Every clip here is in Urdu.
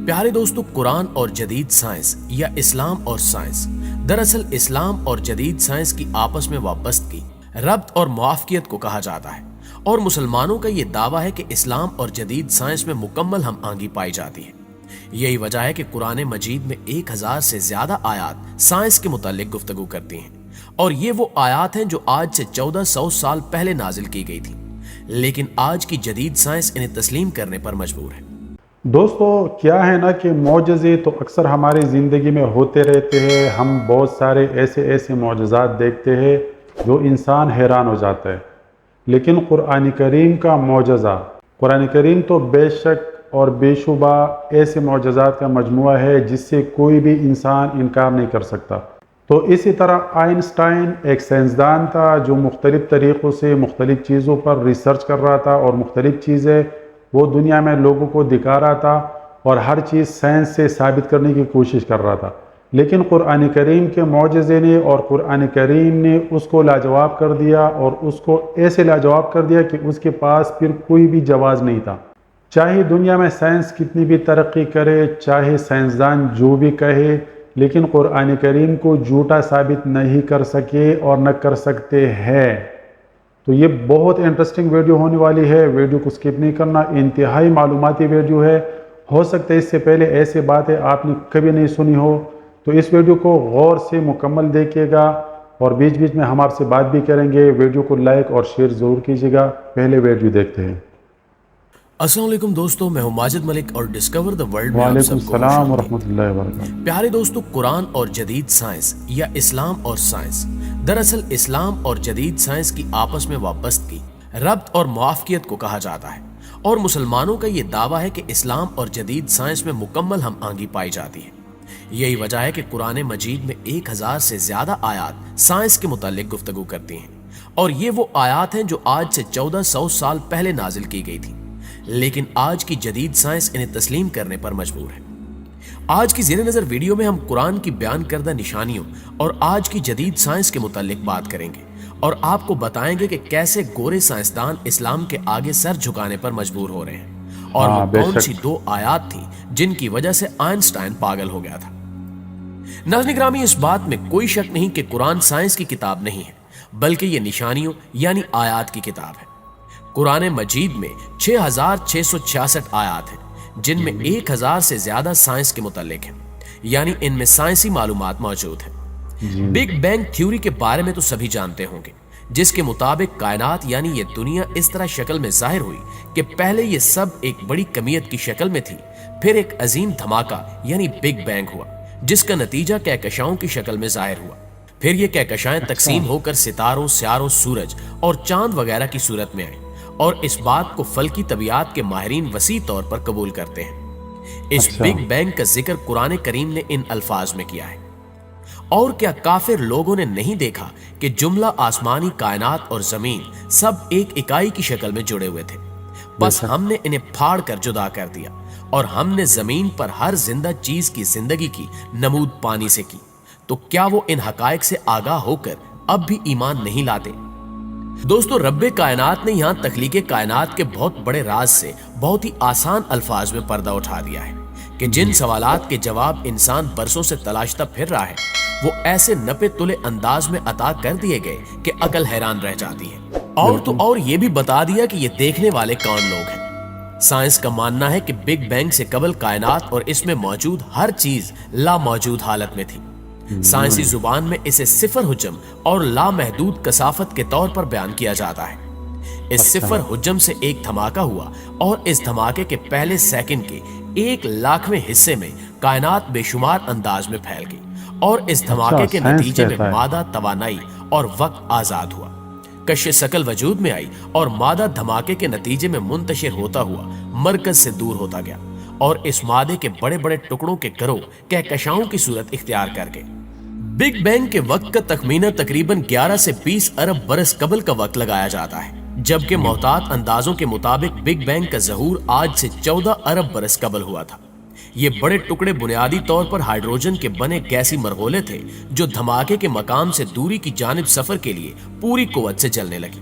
پیارے دوستو، قرآن اور جدید سائنس یا اسلام اور سائنس، دراصل اسلام اور جدید سائنس کی آپس میں وابستگی، ربط اور موافقیت کو کہا جاتا ہے، اور مسلمانوں کا یہ دعویٰ ہے کہ اسلام اور جدید سائنس میں مکمل ہم آہنگی پائی جاتی ہے۔ یہی وجہ ہے کہ قرآن مجید میں 1000 سے زیادہ آیات سائنس کے متعلق گفتگو کرتی ہیں، اور یہ وہ آیات ہیں جو آج سے 1400 سال پہلے نازل کی گئی تھی، لیکن آج کی جدید سائنس انہیں تسلیم کرنے پر مجبور ہے۔ دوستو، کیا ہے نا کہ معجزے تو اکثر ہماری زندگی میں ہوتے رہتے ہیں۔ ہم بہت سارے ایسے معجزات دیکھتے ہیں جو انسان حیران ہو جاتا ہے، لیکن قرآن کریم کا معجزہ، قرآن کریم تو بے شک اور بے شبہ ایسے معجزات کا مجموعہ ہے جس سے کوئی بھی انسان انکار نہیں کر سکتا۔ تو اسی طرح آئنسٹائن ایک سائنسدان تھا جو مختلف طریقوں سے مختلف چیزوں پر ریسرچ کر رہا تھا، اور مختلف چیزیں وہ دنیا میں لوگوں کو دکھا رہا تھا، اور ہر چیز سائنس سے ثابت کرنے کی کوشش کر رہا تھا۔ لیکن قرآن کریم کے معجزے نے اور قرآن کریم نے اس کو لاجواب کر دیا، اور اس کو ایسے لاجواب کر دیا کہ اس کے پاس پھر کوئی بھی جواز نہیں تھا۔ چاہے دنیا میں سائنس کتنی بھی ترقی کرے، چاہے سائنسدان جو بھی کہے، لیکن قرآن کریم کو جھوٹا ثابت نہیں کر سکے اور نہ کر سکتے ہیں۔ تو یہ بہت انٹرسٹنگ ویڈیو ہونے والی ہے، ویڈیو کو سکپ نہیں کرنا، انتہائی معلوماتی ویڈیو ہے۔ ہو سکتا ہے اس سے پہلے ایسے باتیں آپ نے کبھی نہیں سنی ہو، تو اس ویڈیو کو غور سے مکمل دیکھیے گا، اور بیچ بیچ میں ہم آپ سے بات بھی کریں گے۔ ویڈیو کو لائک اور شیئر ضرور کیجیے گا۔ پہلے ویڈیو دیکھتے ہیں۔ السلام علیکم دوستو، میں ہوں ماجد ملک اور ڈسکور دا ورلڈ میں آپ وعلیکم سب کو السلام ورحمۃ اللہ وبرکاتہ۔ پیارے دوستو، قرآن اور جدید سائنس یا اسلام اور سائنس، دراصل اسلام اور جدید سائنس کی آپس میں وابستگی، ربط اور موافقیت کو کہا جاتا ہے، اور مسلمانوں کا یہ دعویٰ ہے کہ اسلام اور جدید سائنس میں مکمل ہم آہنگی پائی جاتی ہے۔ یہی وجہ ہے کہ قرآن مجید میں 1000 سے زیادہ آیات سائنس کے متعلق گفتگو کرتی ہیں، اور یہ وہ آیات ہیں جو آج سے 1400 سال پہلے نازل کی گئی تھی، لیکن آج کی جدید سائنس انہیں تسلیم کرنے پر مجبور ہے۔ آج کی زیر نظر ویڈیو میں ہم قرآن کی بیان کردہ نشانیوں اور آج کی جدید سائنس کے متعلق بات کریں گے، اور آپ کو بتائیں گے کہ کیسے گورے سائنسدان اسلام کے آگے سر جھکانے پر مجبور ہو رہے ہیں، اور وہ کون سی 2 آیات تھی جن کی وجہ سے آئنسٹائن پاگل ہو گیا تھا۔ ناظرین گرامی، اس بات میں کوئی شک نہیں کہ قرآن سائنس کی کتاب نہیں ہے، بلکہ یہ نشانیوں یعنی آیات کی کتاب ہے۔ قرآن مجید میں 6666 آیات ہیں، جن میں 1000 سے زیادہ سائنس کے متعلق ہیں، یعنی ان میں سائنسی معلومات موجود ہیں۔ بگ بینگ تھیوری کے بارے میں تو سبھی جانتے ہوں گے، جس کے مطابق کائنات یعنی یہ دنیا اس طرح شکل میں ظاہر ہوئی کہ پہلے یہ سب ایک بڑی کمیت کی شکل میں تھی، پھر ایک عظیم دھماکہ یعنی بگ بینگ ہوا، جس کا نتیجہ کہکشاؤں کی شکل میں ظاہر ہوا۔ پھر یہ کہکشائیں تقسیم ہو کر ستاروں، سیاروں، سورج اور چاند وغیرہ کی صورت میں آئیں، اور اس بات کو فلکی طبیعت کے ماہرین وسیع طور پر قبول کرتے ہیں۔ اس بگ بینگ کا ذکر قرآن کریم نے ان الفاظ میں کیا ہے: اور کیا کافر لوگوں نے نہیں دیکھا کہ جملہ آسمانی کائنات اور زمین سب ایک اکائی کی شکل میں جڑے ہوئے تھے، بس ہم نے انہیں پھاڑ کر جدا کر دیا، اور ہم نے زمین پر ہر زندہ چیز کی زندگی کی نمود پانی سے کی، تو کیا وہ ان حقائق سے آگاہ ہو کر اب بھی ایمان نہیں لاتے؟ دوستو، رب کائنات نے یہاں تخلیق کائنات کے بہت بڑے راز سے بہت ہی آسان الفاظ میں پردہ اٹھا دیا ہے کہ جن سوالات کے جواب انسان برسوں سے تلاشتا پھر رہا ہے، وہ ایسے نپے تلے انداز میں عطا کر دیے گئے کہ عقل حیران رہ جاتی ہے۔ اور یہ بھی بتا دیا کہ یہ دیکھنے والے کون لوگ ہیں۔ سائنس کا ماننا ہے کہ بگ بینگ سے قبل کائنات اور اس میں موجود ہر چیز لاموجود حالت میں تھی۔ سائنسی زبان میں اسے صفر حجم اور لامحدود کثافت کے طور پر بیان کیا جاتا ہے۔ اس صفر حجم سے ایک دھماکہ ہوا، اور اس دھماکے کے پہلے سیکنڈ کے 1,00,000ویں حصے میں کائنات بے شمار انداز میں پھیل گئی، اور اس دھماکے کے نتیجے میں مادہ، توانائی اور وقت آزاد ہوا۔ کش ثقل وجود میں آئی، اور مادہ دھماکے کے نتیجے میں منتشر ہوتا ہوا مرکز سے دور ہوتا گیا، اور اس مادے کے بڑے بڑے ٹکڑوں کے گروہ کہکشاؤں کی صورت اختیار کر گئے۔ بگ بینگ کے وقت کا تخمینہ تقریباً 11 سے 20 ارب برس قبل کا وقت لگایا جاتا ہے، جبکہ محتاط اندازوں کے مطابق بگ بینگ کا ظہور آج سے 14 ارب برس قبل ہوا تھا۔ یہ بڑے ٹکڑے بنیادی طور پر ہائیڈروجن کے بنے گیسی مرغولے تھے جو دھماکے کے مقام سے دوری کی جانب سفر کے لیے پوری قوت سے جلنے لگی۔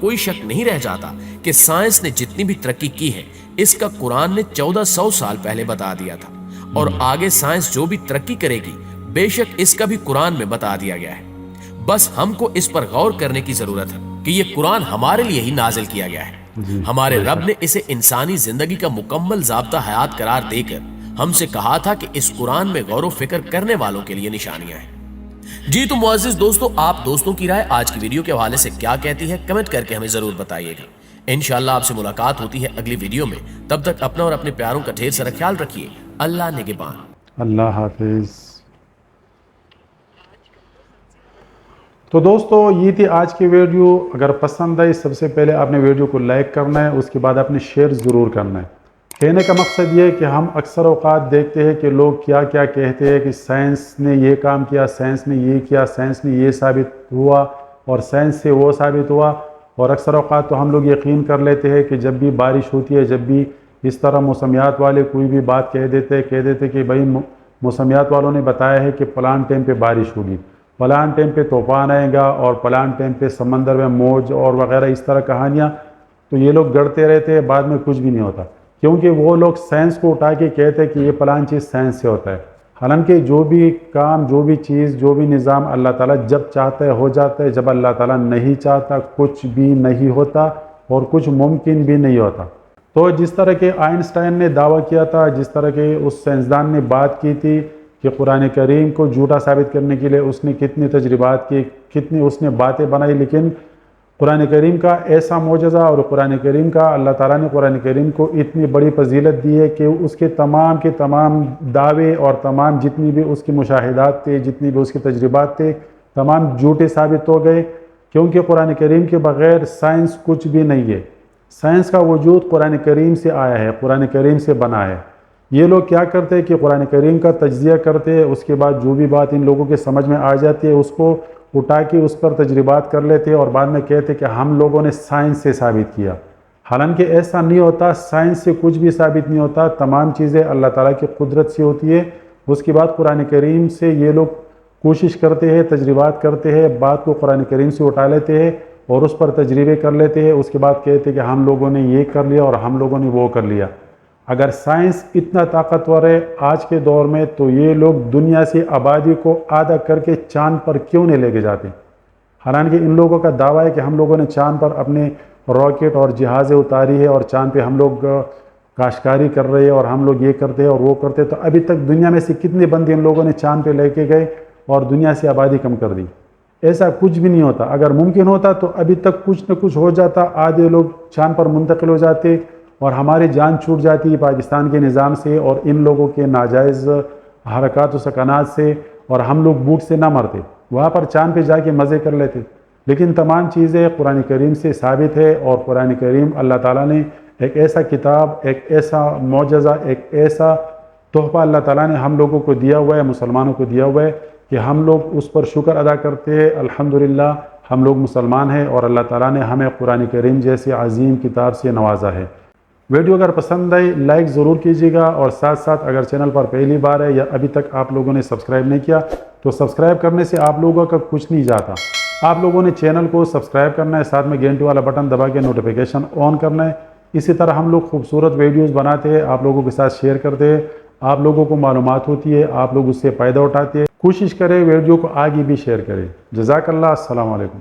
کوئی شک نہیں رہ جاتا کہ سائنس نے جتنی بھی ترقی کی ہے اس کا قرآن نے 1400 سال پہلے بتا دیا تھا، اور آگے سائنس جو بھی ترقی کرے گی بے شک اس کا بھی قرآن میں بتا دیا گیا ہے۔ بس ہم کو اس پر غور کرنے کی ضرورت ہے کہ یہ قرآن ہمارے لیے ہی نازل کیا گیا ہے۔ ہمارے رب نے اسے انسانی زندگی کا مکمل ضابطہ حیات قرار دے کر ہم سے کہا تھا کہ اس قرآن میں غور و فکر کرنے والوں کے لیے نشانیاں ہیں۔ جی تو معزز دوستو، آپ دوستوں کی رائے آج کی ویڈیو کے حوالے سے کیا کہتی ہے کمنٹ کر کے ہمیں ضرور بتائیے گا۔ انشاءاللہ آپ سے ملاقات ہوتی ہے اگلی ویڈیو میں، تب تک اپنا اور اپنے پیاروں کا ڈھیر سارا خیال رکھیے۔ اللہ نگہبان۔ اللہ حافظ۔ تو دوستو یہ تھی آج کی ویڈیو۔ اگر پسند آئی سب سے پہلے آپ نے ویڈیو کو لائک کرنا ہے، اس کے بعد آپ نے شیئر ضرور کرنا ہے۔ کہنے کا مقصد یہ ہے کہ ہم اکثر اوقات دیکھتے ہیں کہ لوگ کیا کیا کہتے ہیں کہ سائنس نے یہ کام کیا، سائنس نے یہ کیا، سائنس نے یہ ثابت ہوا اور سائنس سے وہ ثابت ہوا، اور اکثر اوقات تو ہم لوگ یقین کر لیتے ہیں کہ جب بھی بارش ہوتی ہے، جب بھی اس طرح موسمیات والے کوئی بھی بات کہہ دیتے کہ بھائی موسمیات والوں نے بتایا ہے کہ فلاں ٹائم پہ بارش ہوگی، فلاں ٹائم پہ طوفان آئے گا، اور فلاں ٹائم پہ سمندر میں موج اور وغیرہ اس طرح کہانیاں، تو یہ لوگ گڑتے رہتے ہیں، بعد میں کچھ بھی نہیں ہوتا، کیونکہ وہ لوگ سائنس کو اٹھا کے کہتے ہیں کہ یہ فلاں چیز سائنس سے ہوتا ہے۔ حالانکہ جو بھی کام، جو بھی چیز، جو بھی نظام اللہ تعالیٰ جب چاہتا ہے ہو جاتا ہے، جب اللہ تعالیٰ نہیں چاہتا کچھ بھی نہیں ہوتا اور کچھ ممکن بھی نہیں ہوتا۔ تو جس طرح کہ آئنسٹائن نے دعویٰ کیا تھا، جس طرح کہ اس سائنسدان نے بات کی تھی کہ قرآن کریم کو جھوٹا ثابت کرنے کے لیے اس نے کتنی تجربات کی، کتنی اس نے باتیں بنائی، لیکن قرآن کریم کا ایسا معجزہ اور قرآن کریم کا اللہ تعالیٰ نے قرآن کریم کو اتنی بڑی فضیلت دی ہے کہ اس کے تمام دعوے اور تمام جتنی بھی اس کی مشاہدات تھے، جتنی بھی اس کے تجربات تھے، تمام جھوٹے ثابت ہو گئے، کیونکہ قرآن کریم کے بغیر سائنس کچھ بھی نہیں ہے۔ سائنس کا وجود قرآن کریم سے آیا ہے، قرآن کریم سے بنا ہے۔ یہ لوگ کیا کرتے ہیں کہ قرآن کریم کا تجزیہ کرتے ہیں، اس کے بعد جو بھی بات ان لوگوں کے سمجھ میں آ جاتی ہے اس کو اٹھا کے اس پر تجربات کر لیتے ہیں، اور بعد میں کہتے ہیں کہ ہم لوگوں نے سائنس سے ثابت کیا۔ حالانکہ ایسا نہیں ہوتا، سائنس سے کچھ بھی ثابت نہیں ہوتا، تمام چیزیں اللہ تعالیٰ کی قدرت سے ہوتی ہے۔ اس کے بعد قرآن کریم سے یہ لوگ کوشش کرتے ہیں، تجربات کرتے ہیں، بات کو قرآن کریم سے اٹھا لیتے ہیں اور اس پر تجربے کر لیتے ہیں، اس کے بعد کہتے ہیں کہ ہم لوگوں نے یہ کر لیا اور ہم لوگوں نے وہ کر لیا۔ اگر سائنس اتنا طاقتور ہے آج کے دور میں، تو یہ لوگ دنیا سے آبادی کو آدھا کر کے چاند پر کیوں نہیں لے کے جاتے؟ حالانکہ ان لوگوں کا دعویٰ ہے کہ ہم لوگوں نے چاند پر اپنے راکٹ اور جہازیں اتاری ہے، اور چاند پہ ہم لوگ کاشتکاری کر رہے ہیں، اور ہم لوگ یہ کرتے ہیں اور وہ کرتے ہیں۔ تو ابھی تک دنیا میں سے کتنے بندے ان لوگوں نے چاند پہ لے کے گئے اور دنیا سے آبادی کم کر دی؟ ایسا کچھ بھی نہیں ہوتا۔ اگر ممکن ہوتا تو ابھی تک کچھ نہ کچھ ہو جاتا، آدھے لوگ چاند پر منتقل ہو جاتے اور ہماری جان چھوٹ جاتی پاکستان کے نظام سے اور ان لوگوں کے ناجائز حرکات و سکنات سے، اور ہم لوگ بھوک سے نہ مرتے، وہاں پر چاند پہ جا کے مزے کر لیتے۔ لیکن تمام چیزیں قرآن کریم سے ثابت ہے، اور قرآن کریم اللہ تعالیٰ نے ایک ایسا کتاب، ایک ایسا معجزہ، ایک ایسا تحفہ اللہ تعالیٰ نے ہم لوگوں کو دیا ہوا ہے، مسلمانوں کو دیا ہوا ہے، کہ ہم لوگ اس پر شکر ادا کرتے ہیں۔ الحمدللہ ہم لوگ مسلمان ہیں، اور اللہ تعالیٰ نے ہمیں قرآن کریم جیسے عظیم کتاب سے نوازا ہے۔ ویڈیو اگر پسند آئی لائک ضرور کیجیے گا، اور ساتھ ساتھ اگر چینل پر پہلی بار ہے یا ابھی تک آپ لوگوں نے سبسکرائب نہیں کیا تو سبسکرائب کرنے سے آپ لوگوں کا کچھ نہیں جاتا۔ آپ لوگوں نے چینل کو سبسکرائب کرنا ہے، ساتھ میں گھنٹی والا بٹن دبا کے نوٹیفیکیشن آن کرنا ہے۔ اسی طرح ہم لوگ خوبصورت ویڈیوز بناتے ہیں، آپ لوگوں کے ساتھ شیئر کرتے ہیں، آپ لوگوں کو معلومات ہوتی ہے، آپ لوگ اس سے فائدہ اٹھاتے ہیں۔ کوشش کریں ویڈیو کو آگے بھی شیئر کریں۔ جزاک اللہ، السلام علیکم۔